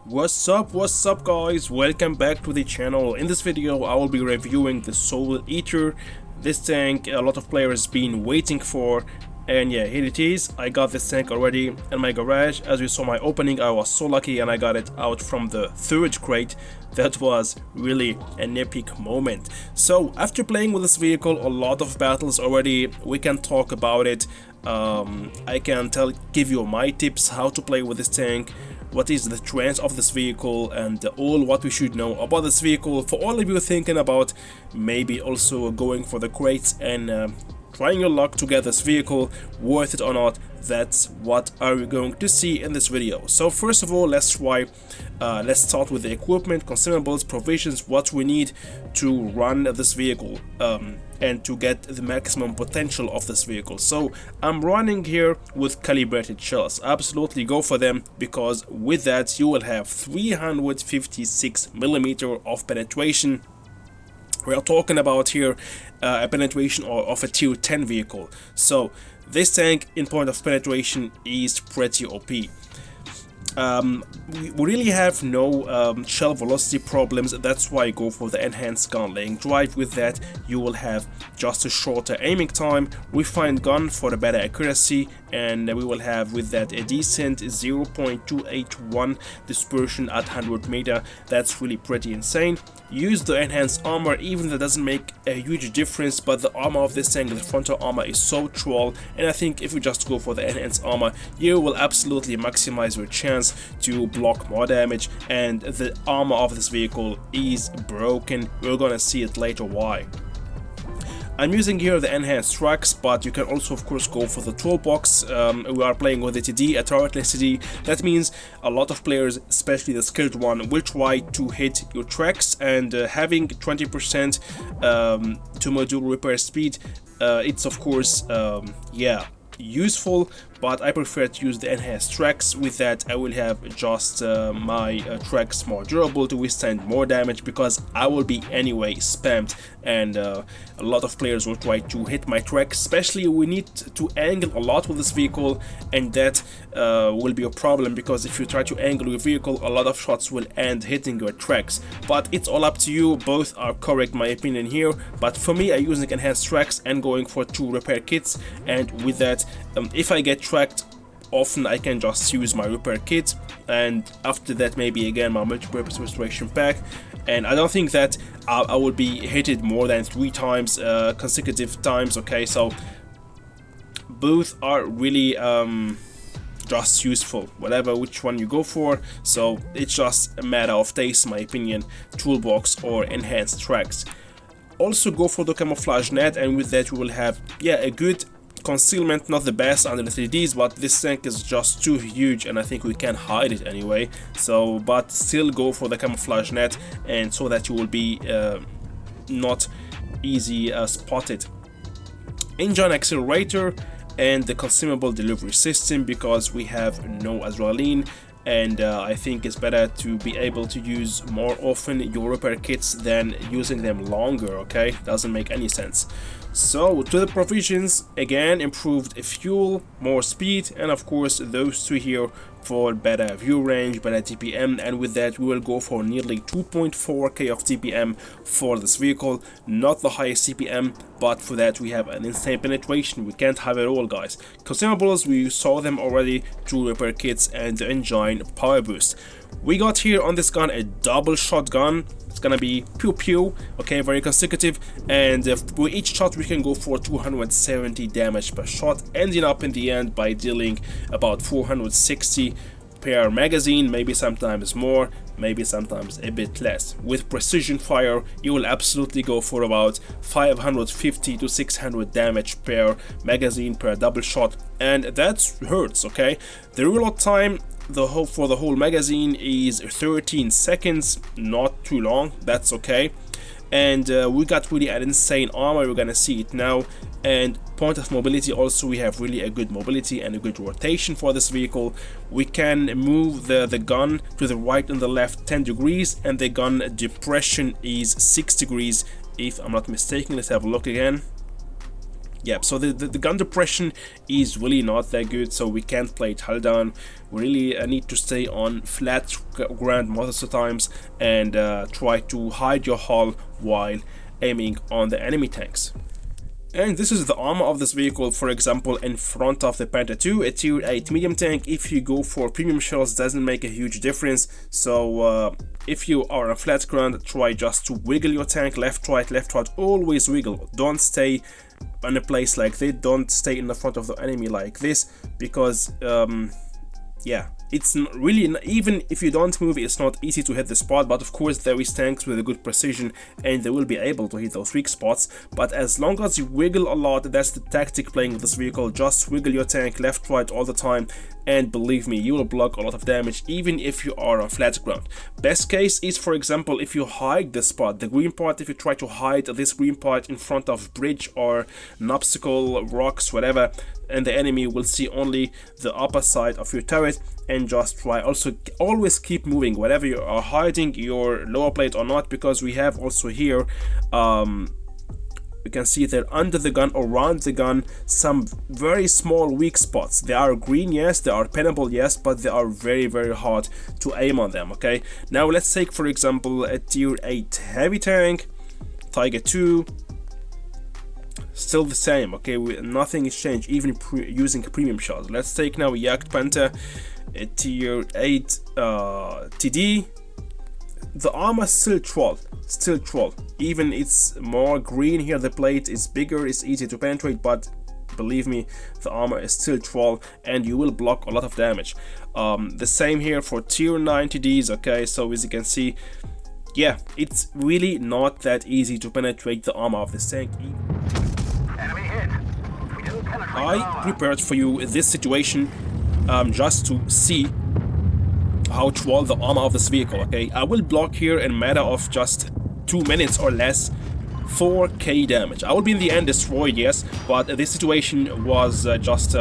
What's up guys, welcome back to the channel. In this video I will be reviewing the Souleater, this tank a lot of players been waiting for, and yeah, here it is. I got this tank already in my garage. As you saw my opening, I was so lucky and I got it out from the third crate. That was really an epic moment. So after playing with this vehicle a lot of battles already, we can talk about it. I can give you my tips how to play with this tank, what is the trends of this vehicle, and all what we should know about this vehicle for all of you thinking about maybe also going for the crates and trying your luck to get this vehicle, worth it or not. That's what are we going to see in this video. So first of all, let's start with the equipment, consumables, provisions, what we need to run this vehicle and to get the maximum potential of this vehicle. So I'm running here with calibrated shells. Absolutely go for them, because with that you will have 356mm of penetration. We are talking about here a penetration of a tier 10 vehicle. So this tank in point of penetration is pretty OP. We really have no shell velocity problems. That's why I go for the enhanced gun laying drive. With that you will have just a shorter aiming time, refined gun for a better accuracy, and we will have with that a decent 0.281 dispersion at 100 meter. That's really pretty insane. Use the enhanced armor, even that doesn't make a huge difference, but the armor of this tank, the frontal armor, is so troll, and I think if you just go for the enhanced armor you will absolutely maximize your chance to block more damage. And the armor of this vehicle is broken, we're gonna see it later why. I'm using here the enhanced tracks, but you can also of course go for the toolbox. We are playing with a TD, a turretless TD. That means a lot of players, especially the skilled one, will try to hit your tracks, and having 20% to module repair speed, it's of course yeah, useful, but I prefer to use the enhanced tracks. With that I will have just my tracks more durable to withstand more damage, because I will be anyway spammed, and a lot of players will try to hit my tracks. Especially we need to angle a lot with this vehicle, and that will be a problem, because if you try to angle your vehicle a lot of shots will end hitting your tracks. But it's all up to you, both are correct my opinion here, but for me I'm using enhanced tracks and going for 2 repair kits. And with that, if I get tracked often, I can just use my repair kit, and after that maybe again my multi-purpose restoration pack. And I don't think that I will be hitted more than 3 times consecutive times. Okay, so both are really just useful, whatever which one you go for. So it's just a matter of taste in my opinion, toolbox or enhanced tracks. Also go for the camouflage net, and with that we will have, yeah, a good concealment. Not the best under the 3Ds, but this tank is just too huge and I think we can hide it anyway. So but still go for the camouflage net, and so that you will be not easy spotted. Engine accelerator and the consumable delivery system, because we have no adrenaline, and I think it's better to be able to use more often your repair kits than using them longer. Okay, doesn't make any sense. So to the provisions, again, improved fuel, more speed, and of course those 2 here for better view range, better TPM, and with that we will go for nearly 2.4k of TPM for this vehicle. Not the highest TPM, but for that we have an insane penetration. We can't have it all, guys. Consumables, we saw them already, 2 repair kits and the engine power boost. We got here on this gun a double shotgun. It's gonna be pew pew, okay, very consecutive, and with each shot we can go for 270 damage per shot, ending up in the end by dealing about 460 per magazine, maybe sometimes more, maybe sometimes a bit less. With precision fire you will absolutely go for about 550 to 600 damage per magazine per double shot, and that hurts. Okay, the reload time for the whole magazine is 13 seconds, not too long, that's okay. And we got really an insane armor, we're gonna see it now. And point of mobility also, we have really a good mobility and a good rotation for this vehicle. We can move the gun to the right and the left 10 degrees, and the gun depression is 6 degrees if I'm not mistaken. Let's have a look again. yeah, so the gun depression is really not that good, so we can't play it hull down. We really need to stay on flat ground most of the times and try to hide your hull while aiming on the enemy tanks. And this is the armor of this vehicle, for example, in front of the Panther II, a tier 8 medium tank. If you go for premium shells, doesn't make a huge difference. So if you are on flat ground, try just to wiggle your tank left, right, always wiggle. Don't stay in a place like this, don't stay in the front of the enemy like this, because yeah, it's really, even if you don't move, it's not easy to hit the spot. But of course there is tanks with a good precision and they will be able to hit those weak spots. But as long as you wiggle a lot, that's the tactic playing with this vehicle. Just wiggle your tank left, right all the time, and believe me, you will block a lot of damage even if you are on flat ground. Best case is, for example, if you hide the spot, the green part, if you try to hide this green part in front of bridge or an obstacle, rocks, whatever, and the enemy will see only the upper side of your turret, and just try also always keep moving wherever you are hiding your lower plate or not, because we have also here you can see that under the gun, around the gun, some very small weak spots. They are green, yes, they are pinnable, yes, but they are very hard to aim on them. Okay, now let's take for example a tier 8 heavy tank, Tiger 2. Still the same, okay, nothing is changed, even using premium shells. Let's take now Jagd Panther, a tier 8 TD. The armor still troll, even it's more green here, the plate is bigger, it's easy to penetrate, but believe me, the armor is still troll and you will block a lot of damage. The same here for tier 9 TDs, okay, so as you can see, yeah, it's really not that easy to penetrate the armor of this tank. I prepared for you this situation just to see how troll the armor of this vehicle. Okay, I will block here in a matter of just 2 minutes or less 4k damage. I will be in the end destroyed, yes, but this situation was just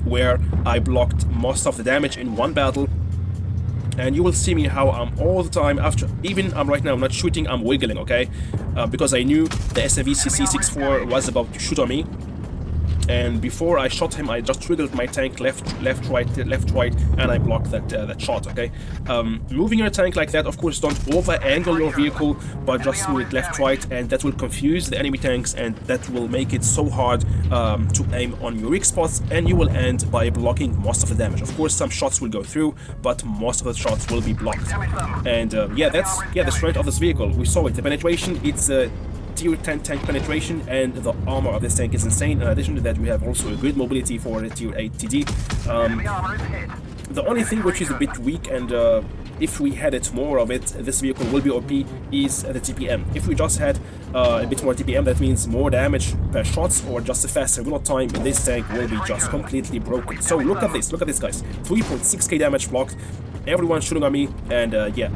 where I blocked most of the damage in one battle. And you will see me how I'm all the time, after even I'm right now I'm not shooting, I'm wiggling, okay, because I knew the SMV CC64 was about to shoot on me. And before I shot him, I just wiggled my tank left, right, and I blocked that shot. Okay, moving your tank like that, of course, don't over-angle your vehicle, but just move it left, right, and that will confuse the enemy tanks, and that will make it so hard to aim on your weak spots, and you will end by blocking most of the damage. Of course, some shots will go through, but most of the shots will be blocked. And yeah, that's the strength of this vehicle. We saw it. The penetration, it's tier 10 tank penetration, and the armor of this tank is insane. In addition to that, we have also a good mobility for the tier 8 TD. The only thing which is a bit weak, and if we had it more of it, this vehicle will be OP, is the TPM. If we just had a bit more TPM, that means more damage per shots or just a faster reload time, this tank will be just completely broken. So look at this guys, 3.6k damage blocked, everyone shooting on me, and yeah,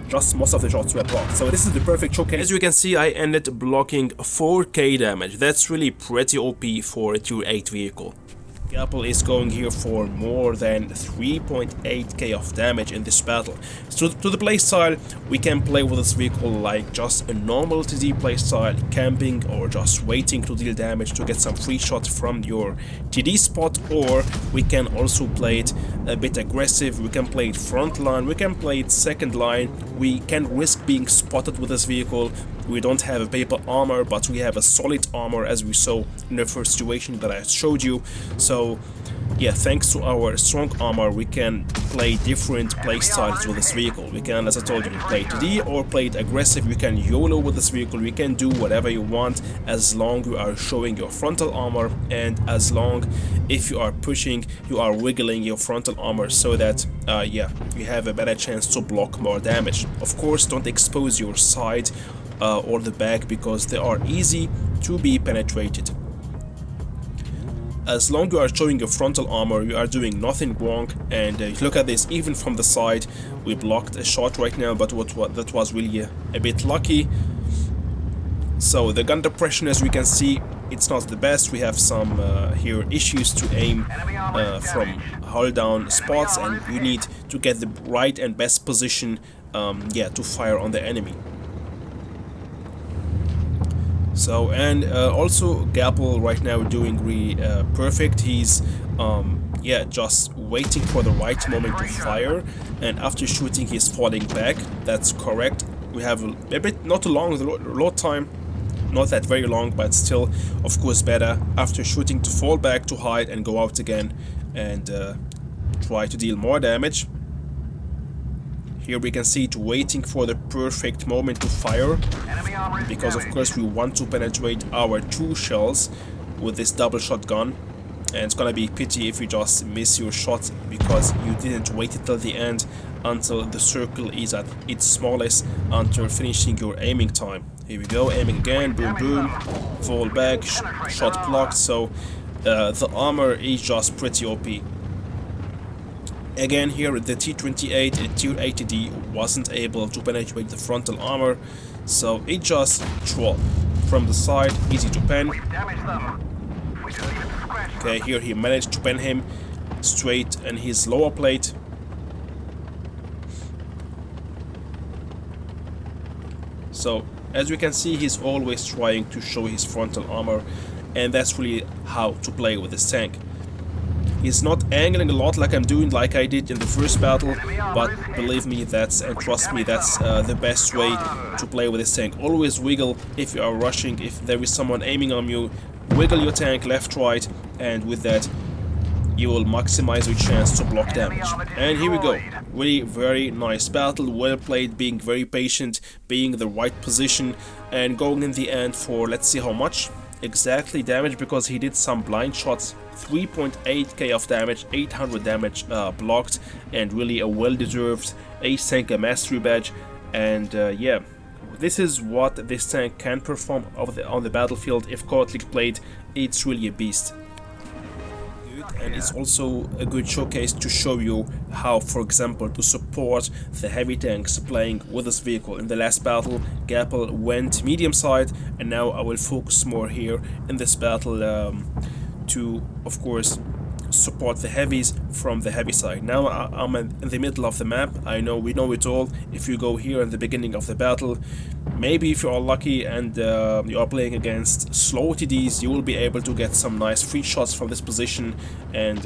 just most of the shots were blocked. So this is the perfect showcase. As you can see, I ended blocking 4k damage. That's really pretty OP for a tier 8 vehicle. Apple is going here for more than 3.8k of damage in this battle. So to the playstyle, we can play with this vehicle like just a normal TD playstyle, camping or just waiting to deal damage to get some free shots from your TD spot, or we can also play it a bit aggressive. We can play it front line, we can play it second line, we can risk being spotted with this vehicle. We don't have a paper armor, but we have a solid armor, as we saw in the first situation that I showed you. So yeah, thanks to our strong armor, we can play different play styles with this vehicle. We can, as I told you, play TD or play it aggressive. You can YOLO with this vehicle. We can do whatever you want as long you are showing your frontal armor, and as long if you are pushing, you are wiggling your frontal armor so that yeah, you have a better chance to block more damage. Of course, don't expose your side or the back, because they are easy to be penetrated. As long as you are showing your frontal armor, you are doing nothing wrong. And look at this, even from the side, we blocked a shot right now, but that was really a bit lucky. So the gun depression, as we can see, it's not the best. We have some here issues to aim from hull down spots, and you need to get the right and best position yeah, to fire on the enemy. So, and also Gapple right now doing really perfect. He's yeah, just waiting for the right moment to fire, and after shooting he's falling back. That's correct. We have a bit, not a long load time, not that very long, but still of course better after shooting to fall back, to hide and go out again and try to deal more damage. Here we can see it waiting for the perfect moment to fire, because of course we want to penetrate our 2 shells with this double shotgun, and it's gonna be a pity if you just miss your shot because you didn't wait until the end, until the circle is at its smallest, until finishing your aiming time. Here we go, aiming again, boom boom, fall back, shot blocked. So the armor is just pretty OP. Again here the T28 and Tier 80D wasn't able to penetrate the frontal armor, so it just dropped from the side, easy to pen. Okay, here he managed to pen him straight in his lower plate. So as we can see, he's always trying to show his frontal armor, and that's really how to play with this tank. He's not angling a lot like I'm doing, like I did in the first battle, but believe me, that's, and trust me, that's the best way to play with this tank. Always wiggle if you are rushing, if there is someone aiming on you, wiggle your tank left, right, and with that you will maximize your chance to block damage. And here we go, really very nice battle, well played, being very patient, being in the right position, and going in the end for, let's see how much exactly damage, because he did some blind shots. 3.8k of damage, 800 damage blocked, and really a well-deserved ace tank, a mastery badge. And yeah, this is what this tank can perform on the battlefield. If correctly played, it's really a beast. And it's also a good showcase to show you how, for example, to support the heavy tanks playing with this vehicle. In the last battle, Gapple went medium side, and now I will focus more here in this battle to, of course, support the heavies from the heavy side. Now I'm in the middle of the map. I know, we know it all. If you go here in the beginning of the battle, maybe if you are lucky and you are playing against slow TDs, you will be able to get some nice free shots from this position and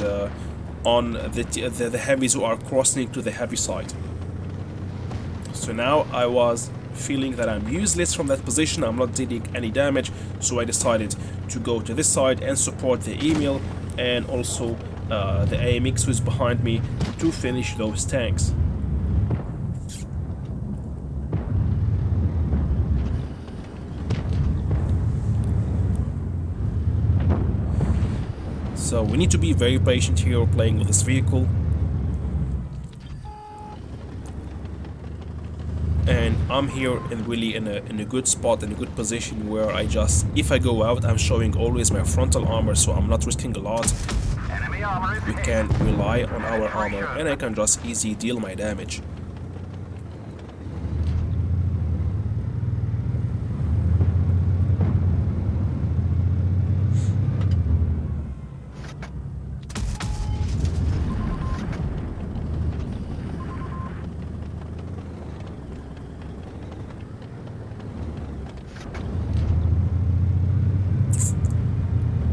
on the heavies who are crossing to the heavy side. So now I was feeling that I'm useless from that position, I'm not dealing any damage, so I decided to go to this side and support the email and also the AMX who is behind me to finish those tanks. So we need to be very patient here playing with this vehicle. And I'm here really in a good spot, in a good position where I just, if I go out, I'm showing always my frontal armor, so I'm not risking a lot. We can rely on our armor and I can just easily deal my damage.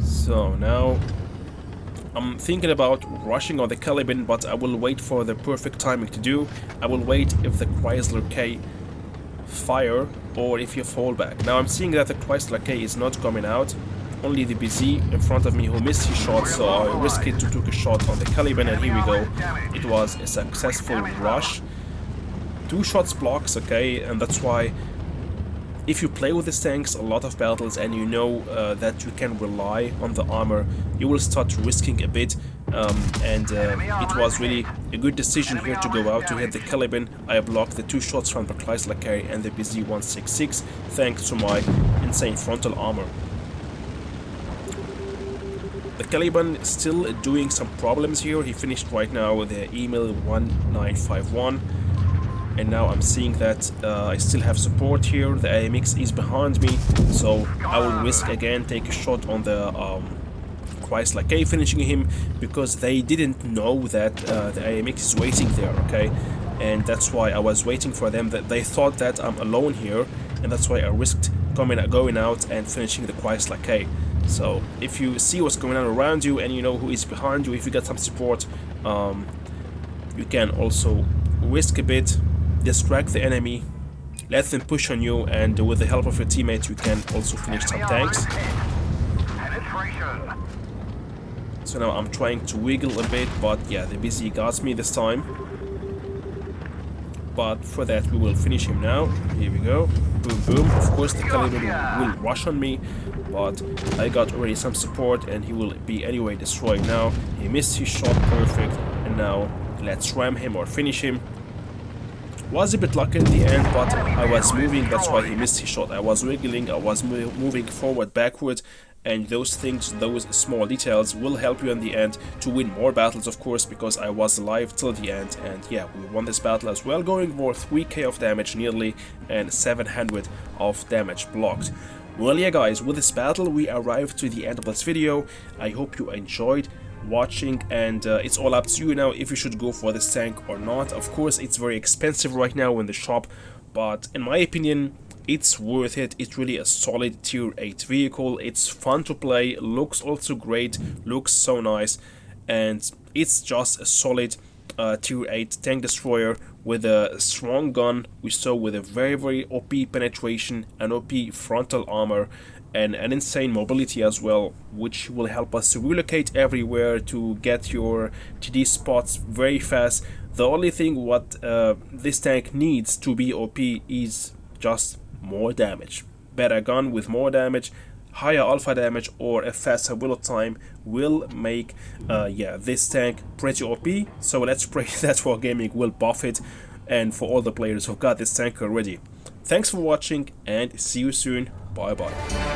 So now I'm thinking about rushing on the Caliban, but I will wait for the perfect timing to do. I will wait if the Chrysler K fire or if you fall back. Now I'm seeing that the Chrysler K is not coming out, only the BZ in front of me who missed his shot, so I risked it to take a shot on the Caliban, and here we go. It was a successful rush. 2 shots blocks, okay, and that's why if you play with these tanks a lot of battles and you know that you can rely on the armor, you will start risking a bit, and it was really a good decision here to go out to hit the Caliban. I blocked the 2 shots from the Chrysler K and the BZ-166 thanks to my insane frontal armor. The Caliban is still doing some problems here. He finished right now with the email 1951. And now I'm seeing that I still have support here. The AMX is behind me, so I will risk again, take a shot on the Chrysler K, finishing him, because they didn't know that the AMX is waiting there, okay? and that's why I was waiting for them. That they thought that I'm alone here, and that's why I risked going out and finishing the Chrysler K. So if you see what's going on around you and you know who is behind you, if you get some support, you can also risk a bit, distract the enemy, let them push on you, and with the help of your teammates you can also finish some tanks. So now I'm trying to wiggle a bit, but yeah, the BZ got me this time. But for that we will finish him now. Here we go. Boom boom. Of course the caliber will rush on me, but I got already some support and he will be anyway destroyed now. He missed his shot perfect, and now let's ram him or finish him. Was a bit lucky in the end, but I was moving, that's why he missed his shot. I was wiggling, I was moving forward, backward, and those things, those small details will help you in the end to win more battles, of course, because I was alive till the end. And yeah, we won this battle as well, going for 3k of damage nearly and 700 of damage blocked. Well, yeah guys, with this battle we arrived to the end of this video. I hope you enjoyed watching, and it's all up to you now if you should go for this tank or not. Of course it's very expensive right now in the shop, but in my opinion it's worth it. It's really a solid tier 8 vehicle. It's fun to play, looks also great, looks so nice, and it's just a solid tier 8 tank destroyer with a strong gun, we saw, with a very OP penetration, an OP frontal armor, and an insane mobility as well, which will help us to relocate everywhere to get your TD spots very fast. The only thing what this tank needs to be OP is just more damage. Better gun with more damage, higher alpha damage, or a faster reload time will make yeah, this tank pretty OP. So let's pray that for gaming will buff it, and for all the players who got this tank already. Thanks for watching and see you soon. Bye bye.